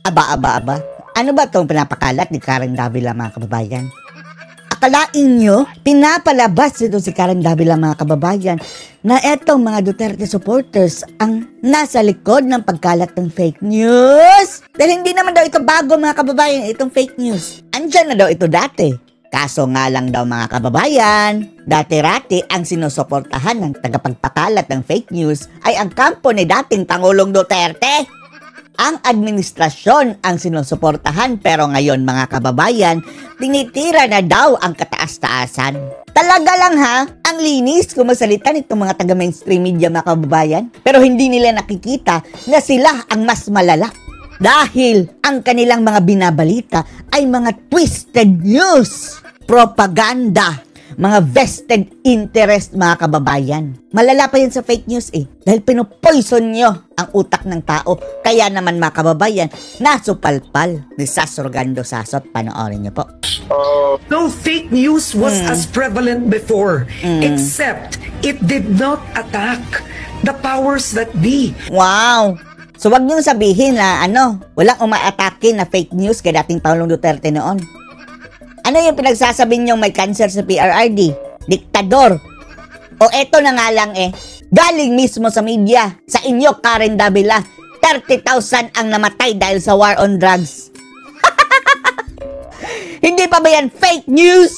Aba, aba, aba. Ano ba itong pinapakalat ni Karen Davila, mga kababayan? Akalain nyo, pinapalabas ito si Karen Davila, mga kababayan, na etong mga Duterte supporters ang nasa likod ng pagkalat ng fake news. Dahil hindi naman daw ito bago, mga kababayan, itong fake news. Andyan na daw ito dati. Kaso nga lang daw, mga kababayan, dati-rati ang sinusuportahan ng tagapagpakalat ng fake news ay ang kampo ni dating Pangulong Duterte. Ang administrasyon ang sinusuportahan, pero ngayon, mga kababayan, tinitira na daw ang kataas-taasan. Talaga lang ha, ang linis kumasalita nitong mga taga-mainstream media, mga kababayan, pero hindi nila nakikita na sila ang mas malala. Dahil ang kanilang mga binabalita ay mga twisted news, propaganda, mga vested interest, mga kababayan. Malala pa yan sa fake news dahil pinupoison nyo ang utak ng tao. Kaya naman, mga kababayan, nasupalpal ni Sas Rogando Sasot. Panoorin nyo po. No fake news was as prevalent before, except it did not attack the powers that be. Wow! So wag nyo sabihin na walang umaatake na fake news kay dating Pangulong Duterte noon. Ano yung pinagsasabi niyong may cancer sa PRRD? Diktador. O eto na nga lang galing mismo sa media, sa inyo, Karen Davila, 30,000 ang namatay dahil sa war on drugs. Hindi pa ba yan fake news?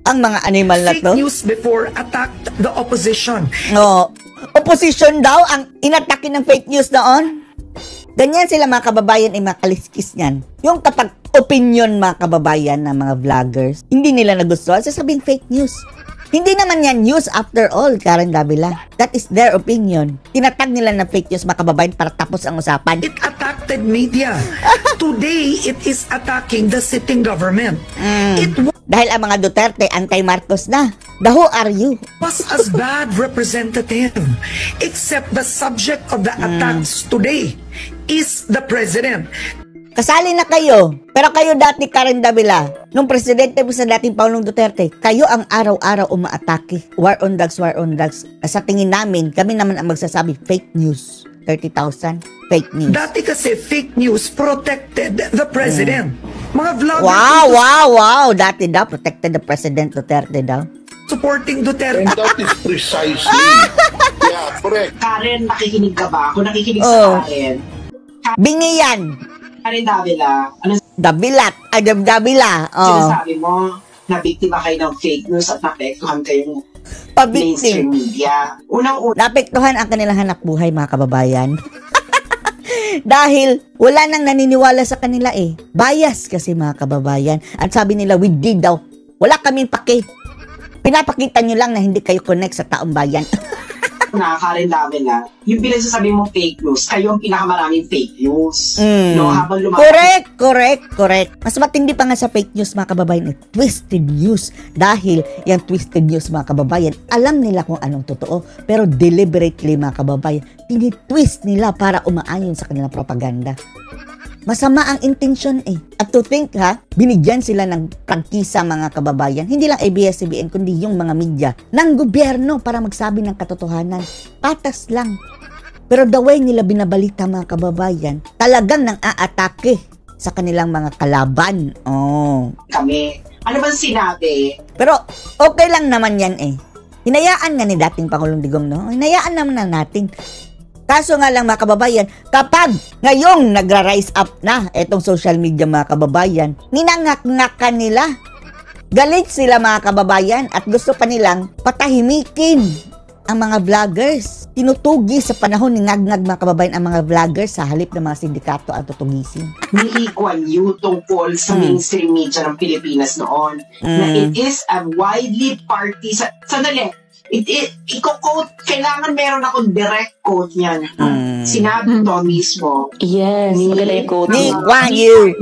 Ang mga animal na to. Fake news before attacked the opposition. No, opposition daw ang inatake ng fake news noon. Ganyan sila, mga kababayan, ay mga kaliskis niyan. Yung kapag opinion, mga kababayan, ng mga vloggers, hindi nila nagustuhan, sasabing fake news. Hindi naman yan news after all, Karen Davila. That is their opinion. Tinatag nila na fake news, mga kababayan, para tapos ang usapan. It attacked media. Today, it is attacking the sitting government. Dahil ang mga Duterte, anti-Marcos na. The who are you? Was as bad representative, except the subject of the attacks today is the president. Kasali na kayo. Pero kayo dati, Karen Davila, nung presidente mo sa dating Pangulong Duterte, kayo ang araw-araw umaatake. War on drugs, war on drugs. Sa tingin namin, kami naman ang magsasabi, fake news. 30,000, fake news. Dati kasi fake news protected the president. Mga vloggers... Wow. Dati daw, protected the president, Duterte daw. Supporting Duterte. And that is precisely... Yeah, correct. Karen, nakikinig ka ba? Kung nakikinig sa Karen... Bingi yan. Karen Davila, ano Davilat. Davila. sinasabi mo na biktima kayo ng fake news at naapektuhan kayo ng mainstream media? Unang-una, naapektuhan ang kanilang hanap buhay, mga kababayan. Dahil wala nang naniniwala sa kanila Bias kasi, mga kababayan. At sabi nila, we did daw. Wala kaming pake. Pinapakita nyo lang na hindi kayo connect sa taong bayan. Karen Davila, yung pinagsasabi mong fake news, kayo ang pinakamaraming fake news. No, habang Correct. Mas matindi pa nga sa fake news, mga kababayan, twisted news. Dahil yung twisted news, mga kababayan, alam nila kung anong totoo, pero deliberately, mga kababayan, tinitwist nila para umaayon sa kanilang propaganda. Masama ang intention At to think binigyan sila ng prangkisa, mga kababayan. Hindi lang ABS-CBN, kundi yung mga media ng gobyerno para magsabi ng katotohanan. Patas lang. Pero the way nila binabalita, mga kababayan, talagang nang aatake sa kanilang mga kalaban. Kami, ano ba sinabi? Pero okay lang naman yan Hinayaan nga ni dating Pangulong Digong, no? Hinayaan naman na natin. Kaso nga lang, mga kababayan, kapag ngayong nagra-rise up na itong social media, mga kababayan, ninangak-ngakan nila. Galit sila, mga kababayan, at gusto pa nilang patahimikin ang mga vloggers. Tinutugi sa panahon ni ngag-ngag, mga kababayan, ang mga vloggers sa halip ng mga sindikato ang tutugisin. Ni Lee Kuan Yew tungkol sa mainstream media ng Pilipinas noon na it is a widely party sandali. Iko-quote, kailangan meron akong direct quote niyan. Sinabi to mismo. Yes, maganda yung quote. Lee Kuan Yew.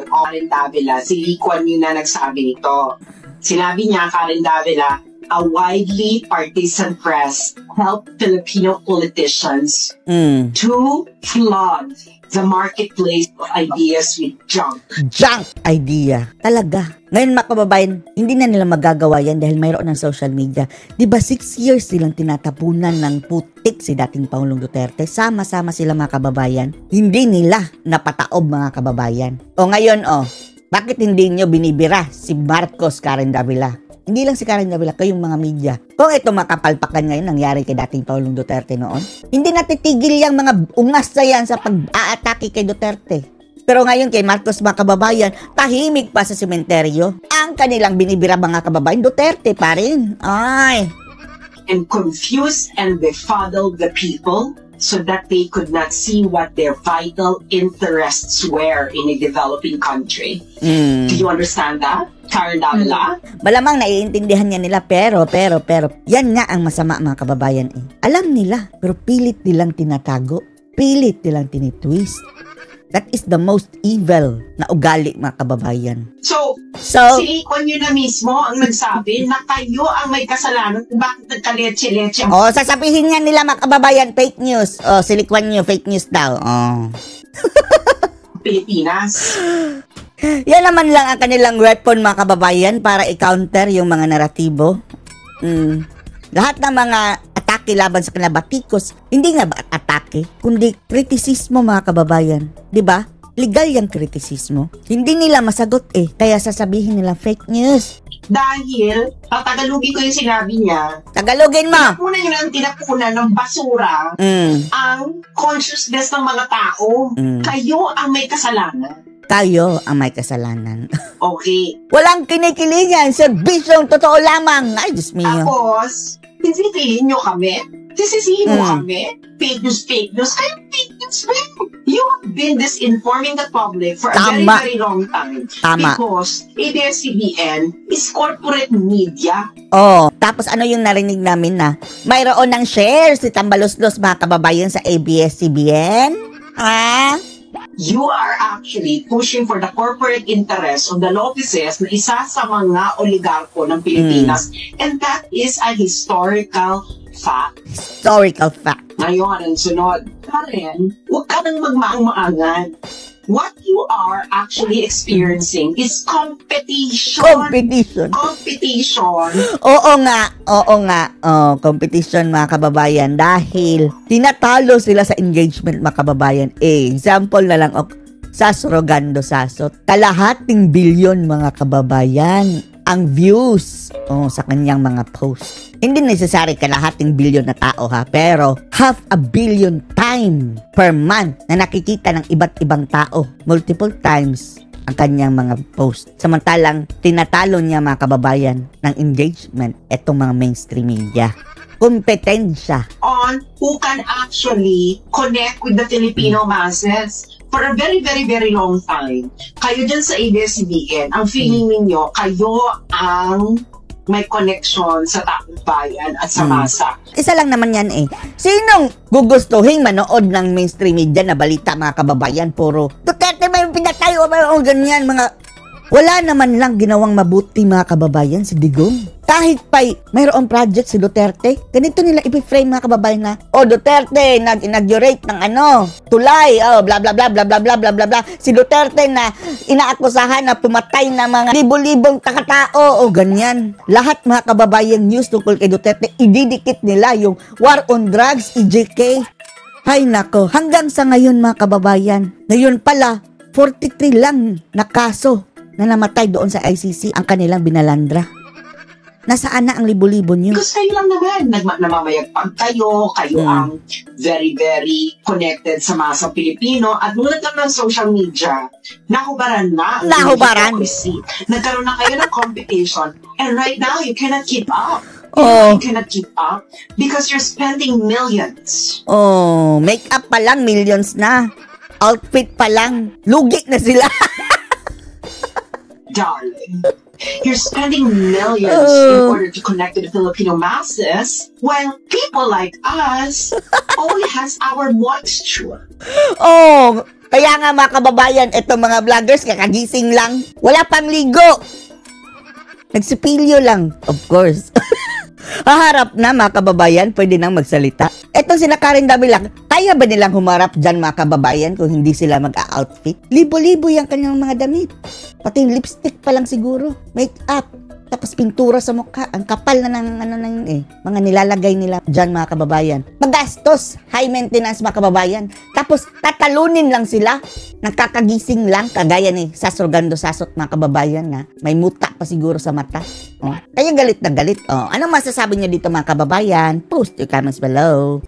Karen Davila, si Lee Kuan Yew na nagsabi nito. Sinabi niya, Karen Davila, a widely partisan press helped Filipino politicians to flood the marketplace of ideas with junk. Junk idea. Talaga. Ngayon mga kababayan, hindi na nila magagawa yan dahil mayroon ng social media. Diba 6 years silang tinatapunan ng putik si dating Pangulong Duterte? Sama-sama sila mga kababayan. Hindi nila napataob mga kababayan. O ngayon bakit hindi nyo binibira si Marcos Karen Davila? Hindi lang si Karen Davila, kayong mga media. Kung ito makapalpakan ngayon, nangyari kay dating Pangulong Duterte noon, hindi natitigil yung mga ungas na yan sa pag-aatake kay Duterte. Pero ngayon kay Marcos mga kababayan, tahimik pa sa sementeryo. Ang kanilang binibira mga kababayan, Duterte pa rin. Ay! And confuse and befuddle the people so that they could not see what their vital interests were in a developing country. Do you understand that, Karen Davila? Malamang naiintindihan niya nila pero yan nga ang masama mga kababayan eh. Alam nila pero pilit nilang tinatago, pilit nilang tinitwist. That is the most evil na ugali mga kababayan. So si Icon yun na mismo ang nagsabi na kayo ang may kasalanan kung bakit nagka-leche-leche. Sasabihin nga nila mga kababayan, fake news. Si Licon nyo, fake news daw. Pilipinas. Yan naman lang ang kanilang weapon mga kababayan para i-counter yung mga naratibo. Lahat ng mga atake laban sa kanila batikos, hindi nga ba atake, kundi kritisismo mga kababayan. Diba? Legal yung kritisismo. Hindi nila masagot kaya sasabihin nila fake news. Dahil, tagalugin ko yung sinabi niya, Tagalogin mo! Tinapunan ng basura ang consciousness ng mga tao. Kayo ang may kasalanan. Kayo ang may kasalanan. Okay. Walang kinikilingan, serbisyong totoo lamang. Ay, Diyos mio. Tapos, sisisihin nyo kami? Sisisihin mo kami? Fake news. Kayo fake news ba? You have been disinforming the public for a very, very long time. Tama. Because ABS-CBN is corporate media. Tapos ano yung narinig namin na mayroon ng shares si Tambaluslos mga kababayan sa ABS-CBN? You are actually pushing for the corporate interest of the offices na isa sa mga oligarko ng Pilipinas. And that is a historical fact. Historical fact. Ngayon, ang sunod, Karen, huwag ka nang magmaang-maangan. What you are actually experiencing is competition. Competition. Oo nga. Competition mga kababayan dahil tinatalo sila sa engagement mga kababayan. Example na lang Saso Rogando Saso. Kalahating bilyon mga kababayan ang views sa kanyang mga post. Hindi necessary kalahating bilyon na tao pero 500 million time per month na nakikita ng iba't ibang tao multiple times ang kanyang mga post. Samantalang tinatalo niya mga kababayan ng engagement etong mga mainstream media. Kompetensya. On who can actually connect with the Filipino masses. For a very, very, very long time, kayo dyan sa ABS-CBN, ang feeling ninyo, kayo ang may connection sa taong bayan at sa masa. Isa lang naman yan Sinong gugustuhin manood ng mainstream media na balita mga kababayan? Puro Duterte may pinatay o ganyan mga... Wala naman lang ginawang mabuti mga kababayan si Digong. Kahit pa'y mayroong project si Duterte, ganito nila i-frame mga kababayan na, Duterte nag-inaugurate ng tulay, bla bla bla bla bla bla bla bla bla. Si Duterte na inaakusahan na pumatay na mga libo-libong takatao ganyan. Lahat mga kababayan news tungkol kay Duterte, ididikit nila yung war on drugs, EJK. Hay nako, hanggang sa ngayon mga kababayan, ngayon pala, 43 lang na kaso na namatay doon sa ICC ang kanilang binalandra. Nasaan na ang libo-libo nyo? Because kayo lang naman, namamayagpag kayo ang very, very connected sa masang Pilipino at mulat lang ng social media, nahubaran na. Nagkaroon na kayo ng competition and right now, you cannot keep up. You cannot keep up because you're spending millions. Make-up pa lang, millions na. Outfit pa lang, lugi na sila. Darling, you're spending millions in order to connect to the Filipino masses while people like us only has our moisture. Kaya nga mga kababayan, etong mga vloggers kakagising lang, wala pang ligo. Nagsipilyo lang, of course. Haharap na mga kababayan, pwede nang magsalita. Etong sina Karen Davila, kaya ba nilang humarap dyan mga kababayan kung hindi sila mag-outfit? Libo-libo yung kanyang mga damit. Pati yung lipstick pa lang siguro. Make-up. Tapos pintura sa mukha. Ang kapal na ng mga nilalagay nila dyan mga kababayan. Magastos. High maintenance mga kababayan. Tapos tatalunin lang sila. Nakakagising lang. Kagaya ni Sasorgando Sasot mga kababayan na may muta pa siguro sa mata. Kaya galit na galit. Anong masasabi niyo dito mga kababayan? Post your comments below.